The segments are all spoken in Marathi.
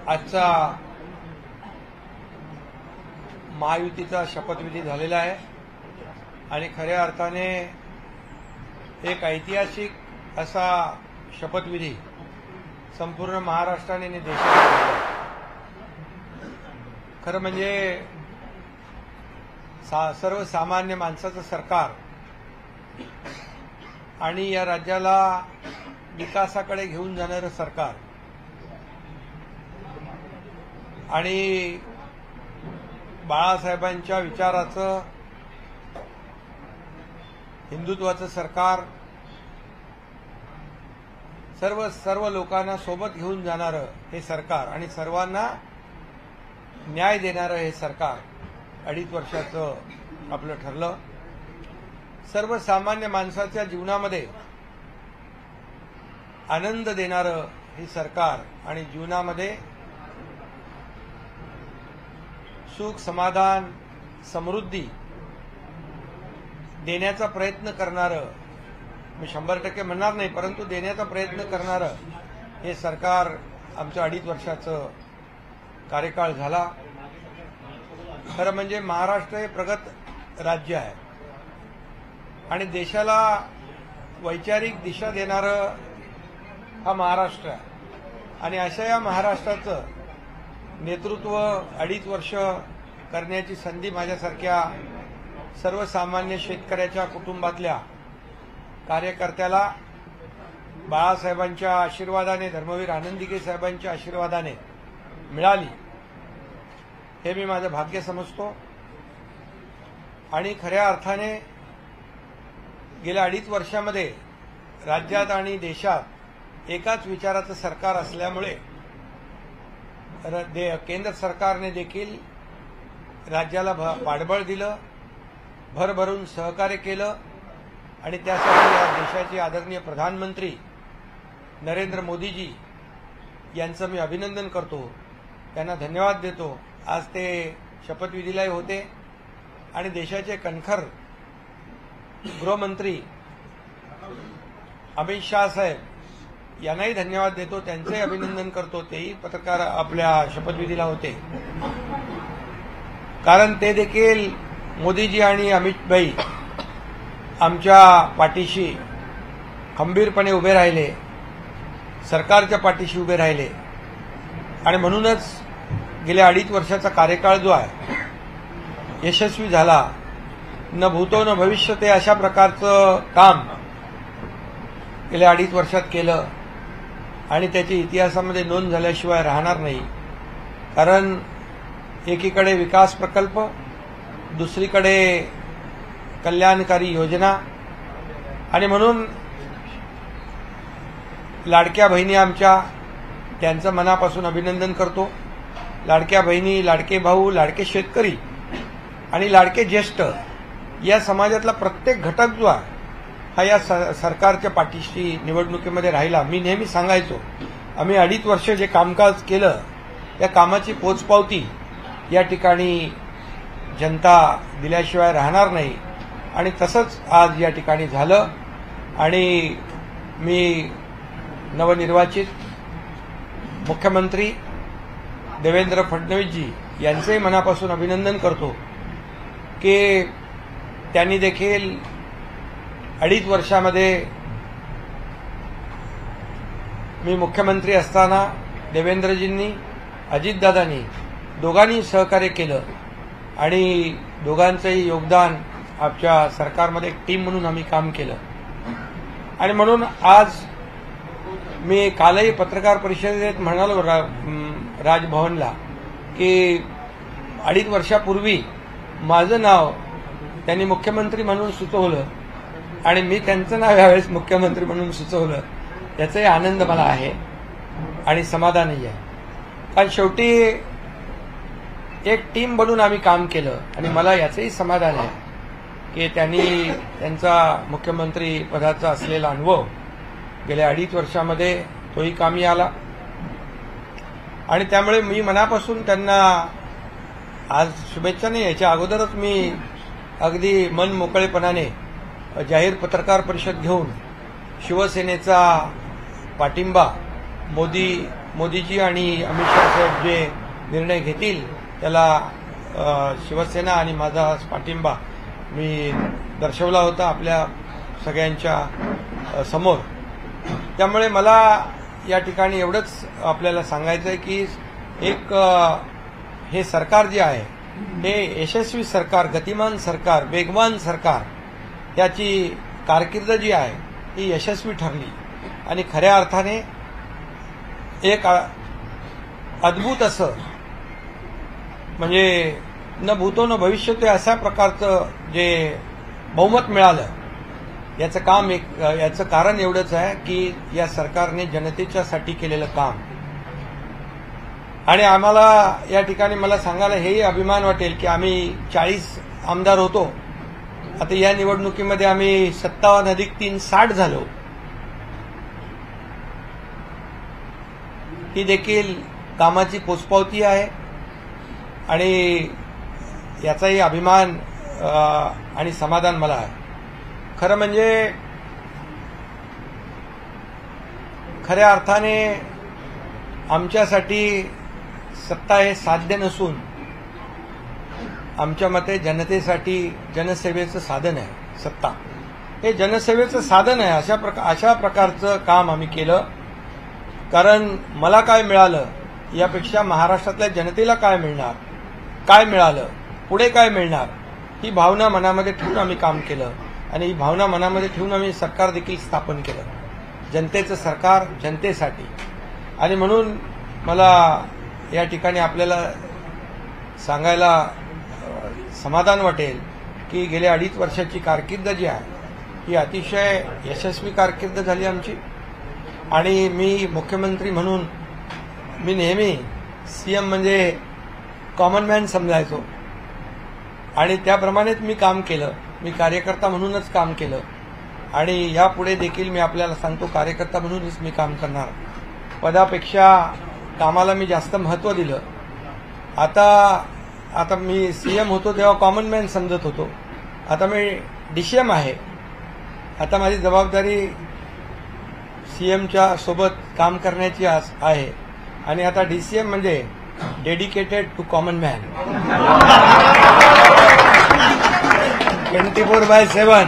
आजचा महायुतीचा शपथविधी झालेला आहे आणि खऱ्या अर्थाने एक ऐतिहासिक असा शपथविधी संपूर्ण महाराष्ट्राने आणि देशाने केला. खरं म्हणजे सर्वसामान्य माणसाचं सरकार आणि या राज्याला विकासाकडे घेऊन जाणारं सरकार आणि बाळासाहेबांच्या विचाराचं हिंदुत्वाचं सरकार सर्व लोकांना सोबत घेऊन जाणारं हे सरकार आणि सर्वांना न्याय देणारं हे सरकार 2.5 वर्षाचं आपलं ठरलं. सर्वसामान्य माणसाच्या जीवनामध्ये आनंद देणारं हे सरकार आणि जीवनामध्ये सुख समाधान समृद्धी देण्याचा प्रयत्न करणारं, मी 100% म्हणणार नाही परंतु देण्याचा प्रयत्न करणारं हे सरकार आमचं 2.5 वर्षाचं कार्यकाळ झाला. खरं म्हणजे महाराष्ट्र हे प्रगत राज्य आहे आणि देशाला वैचारिक दिशा देणारं हा महाराष्ट्र आहे आणि अशा या महाराष्ट्राचं नेतृत्व 2.5 वर्ष करण्याची संधी माझ्यासारख्या सर्वसामान्य शेतकऱ्याच्या कुटुंबातल्या कार्यकर्त्याला बाळासाहेबांच्या आशीर्वादाने, धर्मवीर आनंदीके साहेबांच्या आशीर्वादाने मिळाली हे मी माझं भाग्य समजतो. आणि खऱ्या अर्थाने गेल्या 2.5 वर्षामध्ये राज्यात आणि देशात एकाच विचाराचं सरकार असल्यामुळे केंद्र सरकारने देखील राज्याला पाठबळ दिलं, भरभरून सहकार्य केलं आणि त्यासाठी या देशाचे आदरणीय प्रधानमंत्री नरेंद्र मोदीजी यांचं मी अभिनंदन करतो, त्यांना धन्यवाद देतो. आज ते शपथविधीलाही होते आणि देशाचे कणखर गृहमंत्री अमित शाह साहेब यांनाही धन्यवाद देतो, त्यांचंही अभिनंदन करतो. तेही पत्रकार आपल्या शपथविधीला होते कारण ते देखील मोदीजी आणि अमित भाई आमच्या पाठीशी खंबीरपणे उभे राहिले, सरकारच्या पाठीशी उभे राहिले आणि म्हणूनच गेल्या 2.5 वर्षाचा कार्यकाळ जो आहे यशस्वी झाला. न भूतो न भविष्य ते अशा प्रकारचं काम गेल्या 2.5 वर्षात केलं आणि त्याची इतिहासामध्ये नोंद झाल्याशिवाय राहणार नाही. कारण एकीकडे विकास प्रकल्प, दुसरीकडे कल्याणकारी योजना आणि म्हणून लाडक्या बहिणी आमच्या त्यांचं मनापासून अभिनंदन करतो. लाडक्या बहिणी, लाडके भाऊ, लाडके शेतकरी आणि लाडके ज्येष्ठ या समाजातला प्रत्येक घटक जो आहे हा या सरकारच्या पाठीशी निवडणुकीमध्ये राहिला. मी नेहमी सांगायचो आम्ही 2.5 वर्ष जे कामकाज केलं या कामाची पोचपावती या ठिकाणी जनता दिल्याशिवाय राहणार नाही आणि तसंच आज या ठिकाणी झालं. आणि मी नवनिर्वाचित मुख्यमंत्री देवेंद्र फडणवीसजी यांचंही मनापासून अभिनंदन करतो की त्यांनी देखील 2.5 वर्षामध्ये मी मुख्यमंत्री असताना देवेंद्रजींनी, अजितदादांनी दोघांनी सहकार्य केलं आणि दोघांचंही योगदान आमच्या सरकारमध्ये एक टीम म्हणून आम्ही काम केलं. आणि म्हणून आज मी कालही पत्रकार परिषदेत म्हणालो राजभवनला की 2.5 वर्षापूर्वी माझं नाव त्यांनी मुख्यमंत्री म्हणून सुचवलं आणि मी त्यांचं नाव यावेळेस मुख्यमंत्री म्हणून सुचवलं, याचाही आनंद मला आहे आणि समाधानही आहे. कारण शेवटी एक टीम बनून आम्ही काम केलं आणि मला याचंही समाधान आहे की त्यांनी त्यांचा मुख्यमंत्री पदाचा असलेला अनुभव गेल्या 2.5 वर्षामध्ये तोही कामी आला आणि त्यामुळे मी मनापासून त्यांना आज शुभेच्छा नाही, याच्या अगोदरच मी अगदी मन मोकळेपणाने जाहीर पत्रकार परिषद घेऊन शिवसेनेचा पाठिंबा मोदी मोदीजी आणि अमित शाह साहेब जे निर्णय घेतील त्याला शिवसेना आणि माझा पाठिंबा मी दर्शवला होता आपल्या सगळ्यांच्या समोर. त्यामुळे मला या ठिकाणी एवढंच आपल्याला सांगायचं आहे की एक हे सरकार जे आहे हे यशस्वी सरकार, गतिमान सरकार, वेगवान सरकार, याची कारकीर्द जी आहे ही यशस्वी ठरली आणि खऱ्या अर्थाने एक अद्भुत असं म्हणजे न भूतो न भविष्यतो अशा प्रकारचं जे बहुमत मिळालं याचं कारण एवढंच आहे की या सरकारने जनतेच्यासाठी केलेलं काम. आणि आम्हाला या ठिकाणी मला सांगायला हेही अभिमान वाटेल की आम्ही 40 आमदार होतो, आता या निवडणुकीमध्ये आम्ही 57+3 60 झालो. ही देखील कामाची पोचपावती आहे आणि याचाही अभिमान आणि समाधान मला आहे. खरं म्हणजे खऱ्या अर्थाने आमच्यासाठी सत्ता हे साध्य नसून आमच्या मते जनतेसाठी जनसेवेचं साधन आहे. सत्ता हे जनसेवेचं साधन आहे. अशा प्रकारचं काम आम्ही केलं. कारण मला काय मिळालं यापेक्षा महाराष्ट्रातल्या जनतेला काय मिळणार, काय मिळालं, पुढे काय मिळणार, ही भावना मनामध्ये ठेवून आम्ही काम केलं आणि ही भावना मनामध्ये ठेवून आम्ही सरकार देखील स्थापन केलं. जनतेचं सरकार जनतेसाठी. आणि म्हणून मला या ठिकाणी आपल्याला सांगायला समाधान वाटेल की गेल्या 2.5 वर्षाची कारकीर्द जी आहे ही अतिशय यशस्वी कारकीर्द झाली आमची. आणि मी मुख्यमंत्री म्हणून मी नेहमी सीएम म्हणजे कॉमन मॅन समजायचो आणि त्याप्रमाणेच मी काम केलं. मी कार्यकर्ता म्हणूनच काम केलं आणि यापुढे देखील मी आपल्याला सांगतो कार्यकर्ता म्हणूनच मी काम करणार. पदापेक्षा कामाला मी जास्त महत्त्व दिलं. आता मी सीएम होतो तेव्हा कॉमन मॅन समजत होतो, आता मी डीसीएम आहे. आता माझी जबाबदारी सीएमच्या सोबत काम करण्याची आहे आणि आता डीसीएम म्हणजे डेडिकेटेड टू कॉमन मॅन. 24/7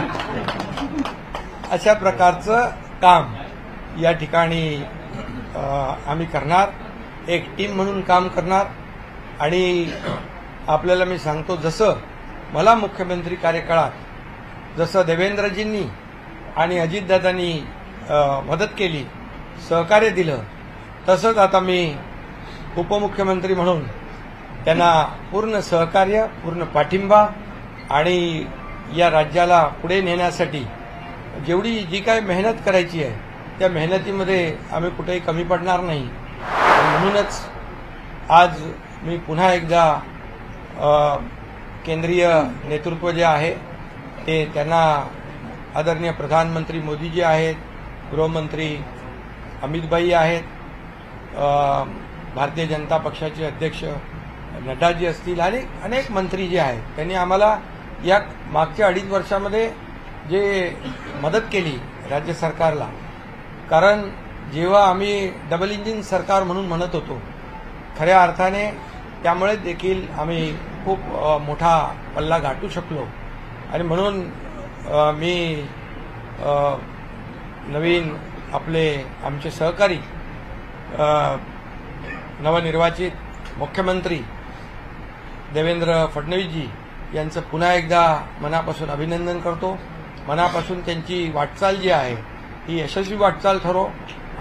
अशा प्रकारचं काम या ठिकाणी आम्ही करणार. एक टीम म्हणून काम करणार. आणि आपल्याला मी सांगतो जसं मला मुख्यमंत्री कार्यकाळात जसं देवेंद्रजींनी आणि अजितदादांनी मदत केली, सहकार्य दिलं, तसंच आता मी उपमुख्यमंत्री म्हणून त्यांना पूर्ण सहकार्य, पूर्ण पाठिंबा आणि या राज्याला पुढे नेण्यासाठी जी काय मेहनत करायची आहे त्या मेहनतीमध्ये आम्ही कुठेही कमी पडणार नाही. म्हणूनच आज मी पुन्हा एकदा केंद्रीय नेतृत्व जे आहे ते त्यांना आदरणीय प्रधानमंत्री मोदीजी आहेत, गृहमंत्री अमितभाई आहेत, भारतीय जनता पक्षाचे अध्यक्ष नड्डाजी असतील आणि अनेक मंत्री जे आहेत त्यांनी आम्हाला या मागच्या 2.5 वर्षामध्ये जे मदत केली राज्य सरकारला. कारण जेव्हा आम्ही डबल इंजिन सरकार म्हणून म्हणत होतो खऱ्या अर्थाने त्यामुळे देखील आम्ही खूप मोठा पल्ला गाठू शकलो. आणि म्हणून मी नवीन आमचे सहकारी नवनिर्वाचित मुख्यमंत्री देवेंद्र फडणवीसजी यांचं पुन्हा एकदा मनापासून अभिनंदन करतो. मनापासून त्यांची वाटचाल जी आहे ही यशस्वी वाटचाल ठरो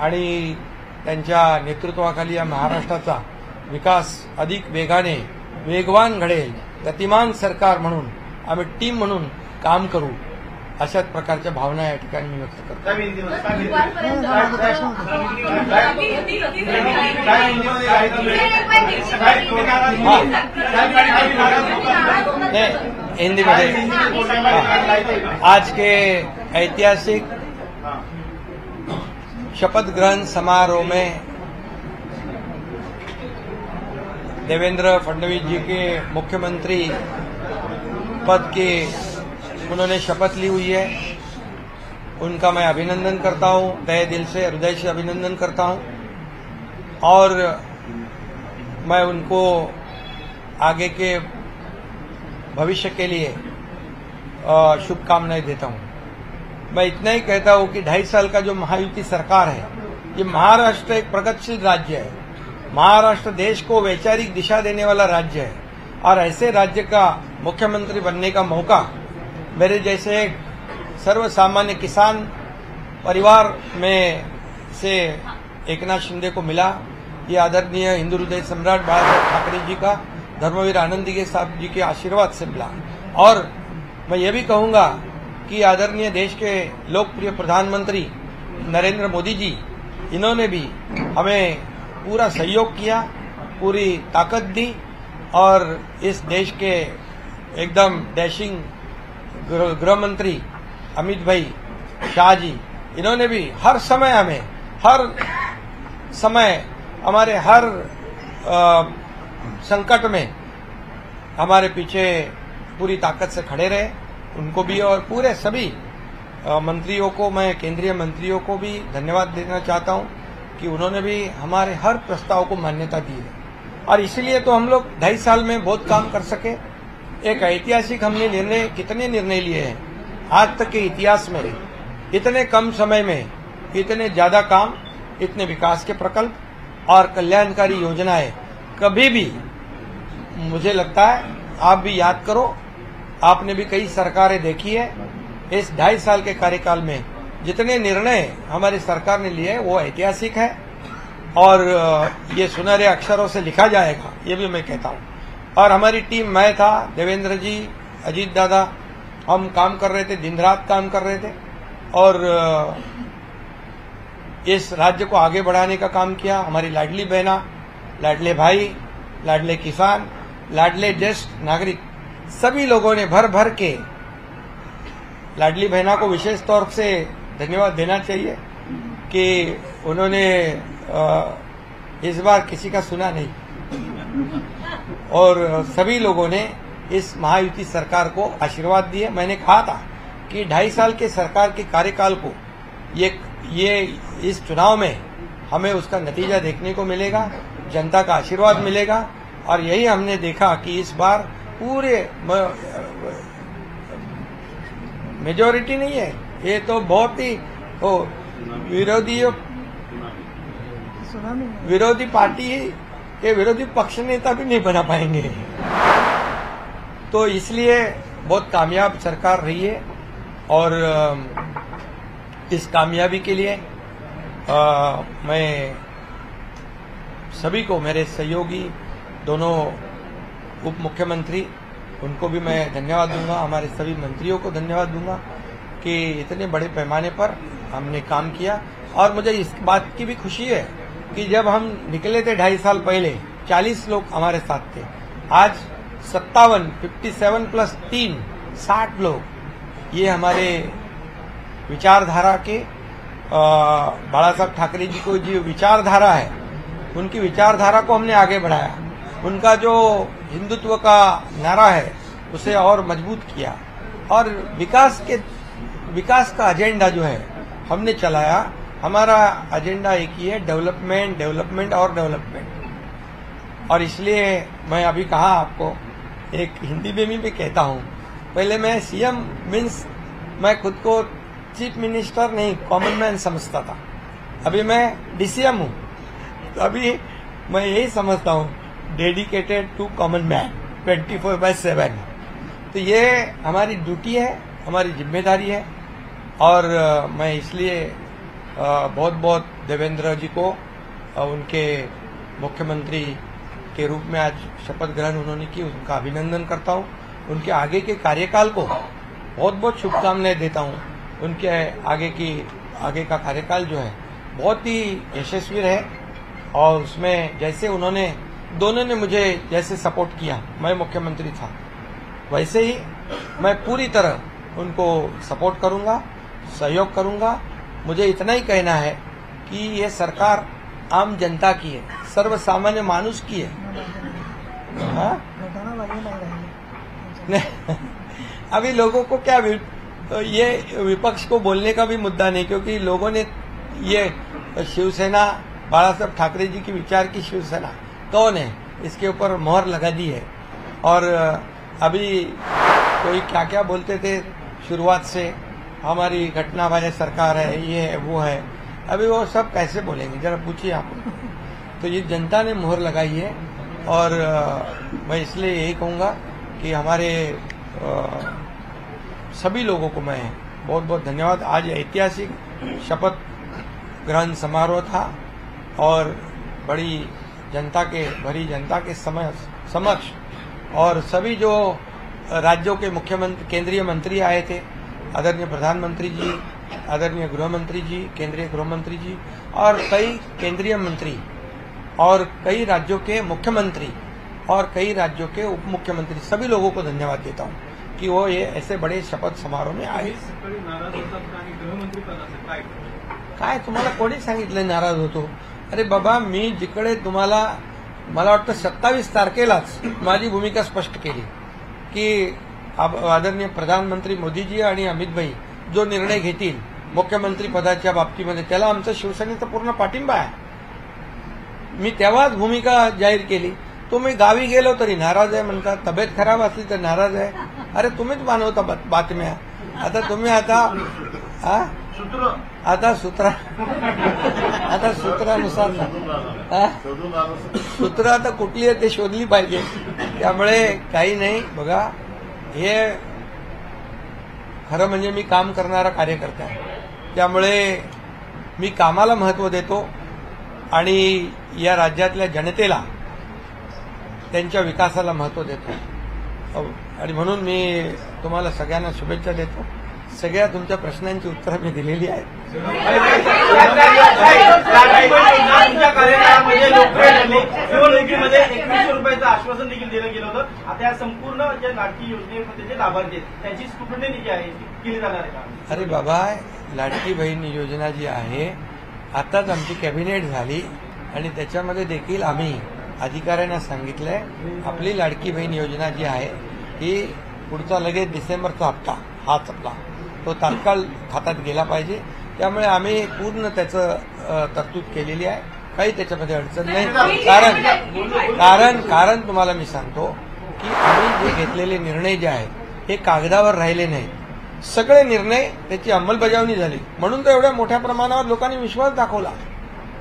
आणि त्यांच्या नेतृत्वाखाली या महाराष्ट्राचा विकास अधिक वेगाने वेगवान घडेल. गतिमान सरकार म्हणून आम्ही टीम म्हणून काम करू अशाच प्रकारच्या भावना या ठिकाणी मी व्यक्त करतो. हिंदी में आज के ऐतिहासिक शपथ ग्रहण समारोह में देवेंद्र फडणवीस जी के मुख्यमंत्री पद की उन्होंने शपथ ली हुई है. उनका मैं अभिनंदन करता हूं, तहे दिल से, हृदय से अभिनंदन करता हूं. और मैं उनको आगे के भविष्य के लिए शुभकामनाएं देता हूं। मैं इतना ही कहता हूं कि 2.5 साल का जो महायुति सरकार है, ये महाराष्ट्र एक प्रगतिशील राज्य है। महाराष्ट्र देश को वैचारिक दिशा देने वाला राज्य है और ऐसे राज्य का मुख्यमंत्री बनने का मौका मेरे जैसे एक सर्वसामान्य किसान परिवार में से एकनाथ शिंदे को मिला। ये आदरणीय हिंदू हृदय सम्राट बाळासाहेब ठाकरे जी का, धर्मवीर आनंदीगे साहब जी के आशीर्वाद से मिला। और मैं ये भी कहूंगा कि आदरणीय देश के लोकप्रिय प्रधानमंत्री नरेंद्र मोदी जी, इन्होंने भी हमें पूरा सहयोग किया, पूरी ताकत दी और इस देश के एकदम डैशिंग गृह मंत्री अमित भाई शाह जी, इन्होंने भी हर समय हमारे हर संकट में हमारे पीछे पूरी ताकत से खड़े रहे। उनको भी और पूरे सभी मंत्रियों को, मैं केंद्रीय मंत्रियों को भी धन्यवाद देना चाहता हूं कि उन्होंने भी हमारे हर प्रस्ताव को मान्यता दी है और इसीलिए तो हम लोग 2.5 साल में बहुत काम कर सके। एक ऐतिहासिक हमने कितने निर्णय लिए हैं आज तक के इतिहास में। इतने कम समय में इतने ज्यादा काम, इतने विकास के प्रकल्प और कल्याणकारी योजनाएं कभी भी, मुझे लगता है आप भी याद करो, आपने भी कई सरकारें देखी है। इस 2.5 साल के कार्यकाल में जितने निर्णय हमारी सरकार ने लिए वो ऐतिहासिक है और ये सुनहरे अक्षरों से लिखा जाएगा, ये भी मैं कहता हूं। और हमारी टीम, मैं था, देवेंद्र जी, अजीत दादा, हम काम कर रहे थे, दिन रात काम कर रहे थे और इस राज्य को आगे बढ़ाने का काम किया। हमारी लाडली बहना, लाडले भाई, लाडले किसान, लाडले ज्येष्ठ नागरिक, सभी लोगों ने भर भर के, लाडली बहना को विशेष तौर से धन्यवाद देना चाहिए कि उन्होंने इस बार किसी का सुना नहीं और सभी लोगों ने इस महायुति सरकार को आशीर्वाद दिए। मैंने कहा था कि 2.5 साल के सरकार के कार्यकाल को ये इस चुनाव में हमें उसका नतीजा देखने को मिलेगा, जनता का आशीर्वाद मिलेगा और यही हमने देखा कि इस बार पूरे मेजॉरिटी नहीं है, ये तो बहुत ही विरोधी पार्टी के विरोधी पक्ष नेता भी नहीं बना पाएंगे। तो इसलिए बहुत कामयाब सरकार रही है और इस कामयाबी के लिए मैं सभी को, मेरे सहयोगी दोनों उप मुख्यमंत्री, उनको भी मैं धन्यवाद दूंगा, हमारे सभी मंत्रियों को धन्यवाद दूंगा कि इतने बड़े पैमाने पर हमने काम किया। और मुझे इस बात की भी खुशी है कि जब हम निकले थे 2.5 साल पहले, 40 लोग हमारे साथ थे, आज 57 प्लस 3 60 लोग। ये हमारे विचारधारा के बाला साहब ठाकरे जी को जो विचारधारा है, उनकी विचारधारा को हमने आगे बढ़ाया। उनका जो हिंदुत्व का नारा है उसे और मजबूत किया और विकास का एजेंडा जो है हमने चलाया। हमारा एजेंडा एक ही है, डेवलपमेंट, डेवलपमेंट और डेवलपमेंट। और इसलिए मैं अभी कहा आपको, एक हिंदी में भी कहता हूं, पहले मैं सीएम मीन्स मैं खुद को चीफ मिनिस्टर नहीं, कॉमन मैन समझता था। अभी मैं डीसीएम हूं, तो अभी मैं यही समझता हूं, डेडिकेटेड टू कॉमन मैन 24/7। तो ये हमारी ड्यूटी है, हमारी जिम्मेदारी है और मैं इसलिए बहुत बहुत देवेंद्र जी को उनके मुख्यमंत्री के रूप में आज शपथ ग्रहण उन्होंने की, उनका अभिनंदन करता हूं। उनके आगे के कार्यकाल को बहुत बहुत शुभकामनाएं देता हूं। उनके आगे का कार्यकाल जो है बहुत ही यशस्वी रहे और उसमें जैसे उन्होंने, दोनों ने मुझे जैसे सपोर्ट किया, मैं मुख्यमंत्री था, वैसे ही मैं पूरी तरह उनको सपोर्ट करूंगा, सहयोग करूंगा। मुझे इतना ही कहना है कि ये सरकार आम जनता की है, सर्वसामान्य मानुष की है। अभी लोगों को क्या, ये विपक्ष को बोलने का भी मुद्दा नहीं, क्योंकि लोगों ने ये शिवसेना बाळासाहेब ठाकरे जी की विचार की शिवसेना कौन है, इसके ऊपर मोहर लगा दी है। और अभी कोई क्या क्या बोलते थे शुरुआत से, हमारी घटना वाले सरकार है, ये है वो है, अभी वो सब कैसे बोलेंगे जरा पूछिए आप। तो ये जनता ने मोहर लगाई है और मैं इसलिए यही कहूँगा कि हमारे सभी लोगों को मैं बहुत बहुत धन्यवाद। आज ऐतिहासिक शपथ ग्रहण समारोह था और भरी जनता के समक्ष और सभी जो राज्यों के मुख्यमंत्री केंद्रीय मंत्री आए थे, आदरणीय प्रधानमंत्री जी, आदरणीय गृहमंत्री जी, केंद्रीय गृहमंत्री जी और कई केंद्रीय मंत्री और कई राज्यों के मुख्यमंत्री और कई राज्यों के उप मुख्यमंत्री, सभी लोगों को धन्यवाद देता हूं की वो ये ऐसे बडे शपथ समारोह में आए। काय तुम्हाला कोणी सांगितलं नाराज होतो? अरे बाबा, मी जिकडे तुम्हाला मला वाटतं 27 तारखेलाच माझी भूमिका स्पष्ट केली की आदरणीय प्रधानमंत्री मोदीजी आणि अमित भाई जो निर्णय घेतील मुख्यमंत्री पदाच्या बाबतीमध्ये त्याला आमचा शिवसेनेचा पूर्ण पाठिंबा आहे। मी तेव्हाच भूमिका जाहीर केली। तुम्ही गावी गेलो तरी नाराज आहे म्हणता, तब्येत खराब असली तर नाराज आहे। अरे तुम्हीच मानवता बातम्या। आता तुम्ही सूत्रानुसार सूत्र आता कुठली आहे ते शोधली पाहिजे। त्यामुळे काही नाही बघा, हे खरं म्हणजे मी काम करणारा कार्यकर्ता आहे, त्यामुळे मी कामाला महत्त्व देतो आणि या राज्यातल्या जनतेला त्यांच्या विकासाला महत्त्व देतो आणि म्हणून मी तुम्हाला सगळ्यांना शुभेच्छा देतो। सगळ्या तुमच्या प्रश्नांची उत्तरं मी दिलेली आहेत। निवडणुकीमध्ये 2100 रुपयाचं आश्वासन देखील दिलं गेलं होतं। आता या संपूर्ण ज्या लाडकी योजनेमध्ये जे लाभार्थी आहेत त्यांची स्क्रुटनी जी आहे केली जाणार आहे का? अरे बाबा, लाडकी बहीण योजना जी आहे आताच आमची कॅबिनेट झाली आणि त्याच्यामध्ये देखील आम्ही अधिकाऱ्यांना सांगितलंय आपली लाडकी बहीण योजना जी आहे ही पुढचा लगेच डिसेंबरचा हप्ता हाच आपला तो तात्काळ खात्यात गेला पाहिजे। त्यामुळे आम्ही पूर्ण त्याचं तरतूद केलेली आहे, काही त्याच्यामध्ये अडचण नाही। कारण तुम्हाला मी सांगतो की आम्ही जे घेतलेले निर्णय जे आहेत हे कागदावर राहिले नाहीत, सगळे निर्णय त्याची अंमलबजावणी झाली, म्हणून तर एवढ्या मोठ्या प्रमाणावर लोकांनी विश्वास दाखवला।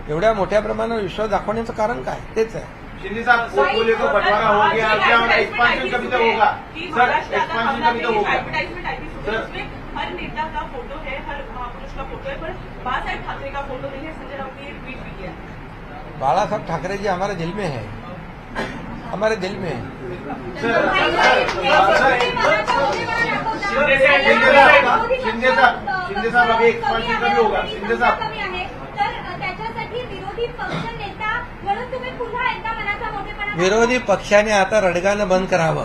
एवढ्या मोठ्या प्रमाणावर विश्वास दाखवण्याचं कारण काय? तेच आहे। शिंदे साहब को बोले को बंटवारा हो गया, अब एक्सपांशन कभी तक होगा सर? एक्सपांशन कभी तक होगा सर? हर नेता का फोटो है, हर महापुरुष का फोटो है, पर बाळासाहेब ठाकरे का फोटो नहीं है। संजय राउत ने ट्वीट भी किया। बाळासाहेब ठाकरे जी हमारे दिल में है, हमारे दिल में है। शिंदे साहब अभी एक्सपांशन कभी होगा? शिंदे साहब विरोधी पक्षाने आता रडगाणं बंद करावं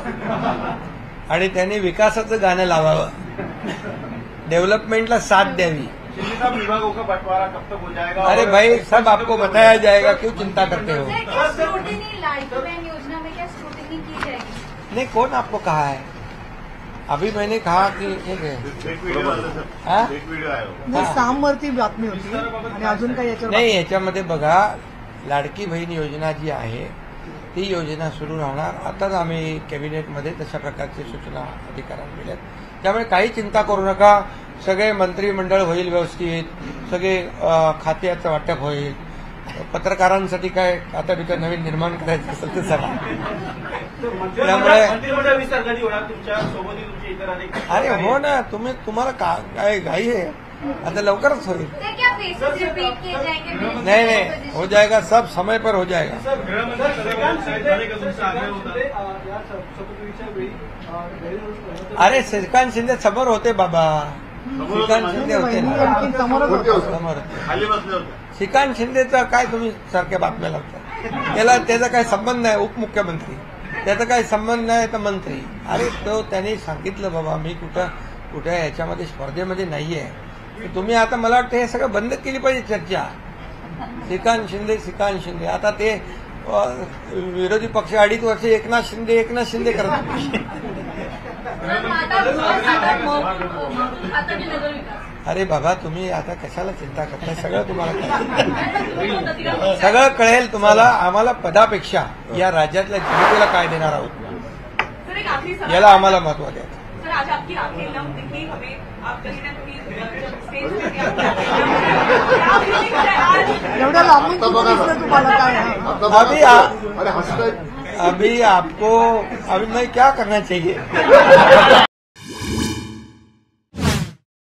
आणि त्यांनी विकासाचं गाणं लावावं, डेव्हलपमेंटला साथ द्यावी। शिंदे साहब, विभागों का बंटवारा कब तक हो जाएगा? अरे भाई, सब आपको बताया जाएगा, क्यों चिंता करते हो? लाडकी बहन योजना में क्या स्क्रूटिनी की जाएगी? नहीं, कौन आपको कहा है? अभी मैंने कहा की एक व्हिडिओ आला, सामवरती बातमी होती आणि अजून काही याच्यावर नाही। याच्यामध्ये बघा, लाडकी बहीण योजना जी आहे ती योजना सुरू राहणार। आताच आम्ही कॅबिनेटमध्ये तशा प्रकारची सूचना अधिकाऱ्यांना दिल्यात, त्यामुळे काही चिंता करू नका। सगळे मंत्रिमंडळ होईल व्यवस्थित, सगळे खात्याचं वाटप होईल। पत्रकारांसाठी काय आता तिथं नवीन निर्माण करायचं असेल तर सगळं त्यामुळे मंत्रिमंडळ विस्तार कधी होणार तुमच्या सोबत? तुमचे इतर अधिकारी? अरे हो ना, तुम्हाला काय घाई आहे? आता लवकरच होईल। नहीं, हो जाएगा, सब समय पर हो जाएगा। अरे श्रीकांत शिंदे समोर होते बाबा, श्रीकांत शिंदे होते ना समोर होते। श्रीकांत शिंदेचा काय तुम्ही सारख्या बातम्या लावता? त्याचा काय संबंध नाही, उपमुख्यमंत्री, त्याचा काय संबंध नाही तर मंत्री। अरे तो त्यांनी सांगितलं बाबा मी कुठे याच्यामध्ये स्पर्धेमध्ये नाहीये। तुम्ही आता मला वाटतं हे सगळं बंद केली पाहिजे चर्चा। श्रीकांत शिंदे आता ते विरोधी पक्ष 2.5 वर्ष एकनाथ शिंदे करत अरे बाबा तुम्ही आता कशाला चिंता करताय, सगळं तुम्हाला कळेल. सगळं कळेल तुम्हाला. आम्हाला पदापेक्षा या राज्यातल्या जनतेला काय देणार आहोत सर एक आखिरी सवाल. याला आम्हाला महत्व द्यायचं. सर आज आपकी आंखें नम दिखी हमें, आप कहीं ना कहीं जब स्टेज पे थे, क्या फीलिंग है आज? एवढ्या लांबून कुठं दिसलं तुम्हाला काय? अभी आपको अभी मैं क्या करना चाहिए